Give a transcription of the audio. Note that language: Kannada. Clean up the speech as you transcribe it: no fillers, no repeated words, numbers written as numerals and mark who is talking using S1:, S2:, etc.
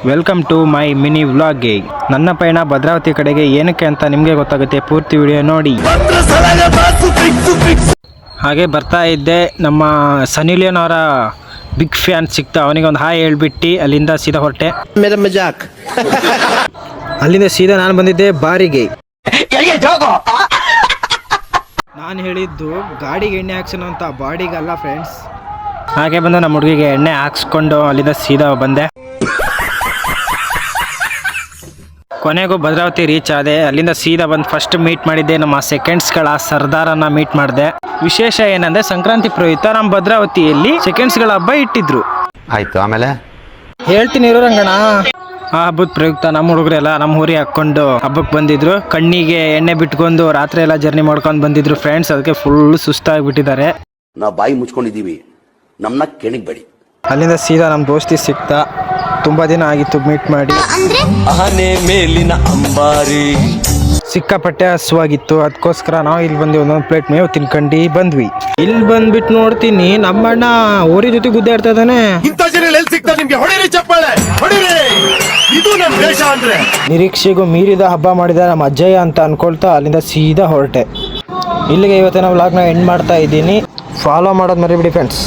S1: ವೆಲ್ಕಮ್ ಟು ಮೈ ಮಿನಿ ವ್ಲಾಗ್ಗೆ. ನನ್ನ ಪಯಣ ಭದ್ರಾವತಿ ಕಡೆಗೆ ಏನಕ್ಕೆ ಅಂತ ನಿಮಗೆ ಗೊತ್ತಾಗುತ್ತೆ, ಪೂರ್ತಿ ವಿಡಿಯೋ ನೋಡಿ. ಹಾಗೆ ಬರ್ತಾ ಇದ್ದೆ, ನಮ್ಮ ಸನ್ನಿ ಲಿಯೋನ್ ಅವರ ಬಿಗ್ ಫ್ಯಾನ್ ಸಿಕ್ತ. ಅವನಿಗೆ ಒಂದು ಹಾಯ್ ಹೇಳ್ಬಿಟ್ಟು ಅಲ್ಲಿಂದ ಸೀದಾ ಹೊರಟೆ. ಅಲ್ಲಿಂದ ಸೀದಾ ನಾನು ಬಂದಿದ್ದೆ ಬಾರಿಗೆ. ನಾನು ಹೇಳಿದ್ದು ಗಾಡಿಗೆ ಎಣ್ಣೆ ಹಾಕ್ಸೋಣ ಅಂತ, ಬಾಡಿಗಲ್ಲ ಫ್ರೆಂಡ್ಸ್. ಹಾಗೆ ಬಂದು ನಮ್ಮ ಹುಡುಗಿಗೆ ಎಣ್ಣೆ ಹಾಕ್ಸ್ಕೊಂಡು ಅಲ್ಲಿಂದ ಸೀದಾ ಬಂದೆ. ಕೊನೆಗೂ ಭದ್ರಾವತಿ ರೀಚ್ ಆದೆ. ಅಲ್ಲಿಂದ ಸೀದಾ ಬಂದು ಫಸ್ಟ್ ಮೀಟ್ ಮಾಡಿದ್ದೆ ನಮ್ಮ ಸೆಕೆಂಡ್ಸ್ಗಳ ಸರ್ದಾರನ್ನ ಮೀಟ್ ಮಾಡಿದೆ. ವಿಶೇಷ ಏನಂದ್ರೆ ಸಂಕ್ರಾಂತಿ ಪ್ರಯುಕ್ತ ನಮ್ಮ ಭದ್ರಾವತಿಯಲ್ಲಿ ಸೆಕೆಂಡ್ಸ್ಗಳ ಹಬ್ಬ ಇಟ್ಟಿದ್ರು.
S2: ಆಯ್ತು, ಆಮೇಲೆ
S1: ಹೇಳ್ತೀನಿ ಇರೋ ರಂಗಣ. ಆ ಹಬ್ಬದ ಪ್ರಯುಕ್ತ ನಮ್ಮ ಹುಡುಗರೆಲ್ಲ ನಮ್ಮ ಊರಿಗೆ ಹಾಕ್ಕೊಂಡು ಹಬ್ಬಕ್ಕೆ ಬಂದಿದ್ರು. ಕಣ್ಣಿಗೆ ಎಣ್ಣೆ ಬಿಟ್ಕೊಂಡು ರಾತ್ರಿ ಎಲ್ಲ ಜರ್ನಿ ಮಾಡ್ಕೊಂಡು ಬಂದಿದ್ರು ಫ್ರೆಂಡ್ಸ್. ಅದಕ್ಕೆ ಫುಲ್ ಸುಸ್ತಾಗಿಬಿಟ್ಟಿದ್ದಾರೆ.
S3: ನಾವು ಬಾಯಿ ಮುಚ್ಕೊಂಡಿದ್ದೀವಿ, ನಮ್ಮನ್ನ ಕೆಣಿಗ್ಬೇಡಿ.
S1: ಅಲ್ಲಿಂದ ಸೀದಾ ನಮ್ಮ ದೋಸ್ತಿ ಸಿಕ್ತ. ತುಂಬಾ ದಿನ ಆಗಿತ್ತು ಮೀಟ್ ಮಾಡಿ.
S4: ಆನೆ ಮೇಲಿನ ಅಂಬಾರಿ
S1: ಸಿಕ್ಕಾಪಟ್ಟೆ ಹಸುವಾಗಿತ್ತು. ಅದಕ್ಕೋಸ್ಕರ ನಾವು ಇಲ್ಲಿ ಬಂದು ಒಂದೊಂದು ಪ್ಲೇಟ್ ಮೇವು ತಿನ್ಕೊಂಡು ಬಂದ್ವಿ. ಇಲ್ಲಿ ಬಂದ್ಬಿಟ್ಟು ನೋಡ್ತೀನಿ ನಮ್ಮಣ್ಣ ಓರಿ ಜೊತೆ ಗುದ್ದಾಡ್ತಾ ಇದ್ದಾನೆ. ನಿರೀಕ್ಷೆಗೂ ಮೀರಿದ ಹಬ್ಬ ಮಾಡಿದ ನಮ್ಮ ಅಜ್ಜಯ್ಯ ಅಂತ ಅನ್ಕೊಳ್ತಾ ಅಲ್ಲಿಂದ ಸೀದಾ ಹೊರಟೆ. ಇಲ್ಲಿಗೆ ಇವತ್ತಿನ ವ್ಲಾಗ್ನ ಎಂಡ್ ಮಾಡ್ತಾ ಇದ್ದೀನಿ. ಫಾಲೋ ಮಾಡೋದು ಮರಿಬಿಡಿ ಫ್ರೆಂಡ್ಸ್.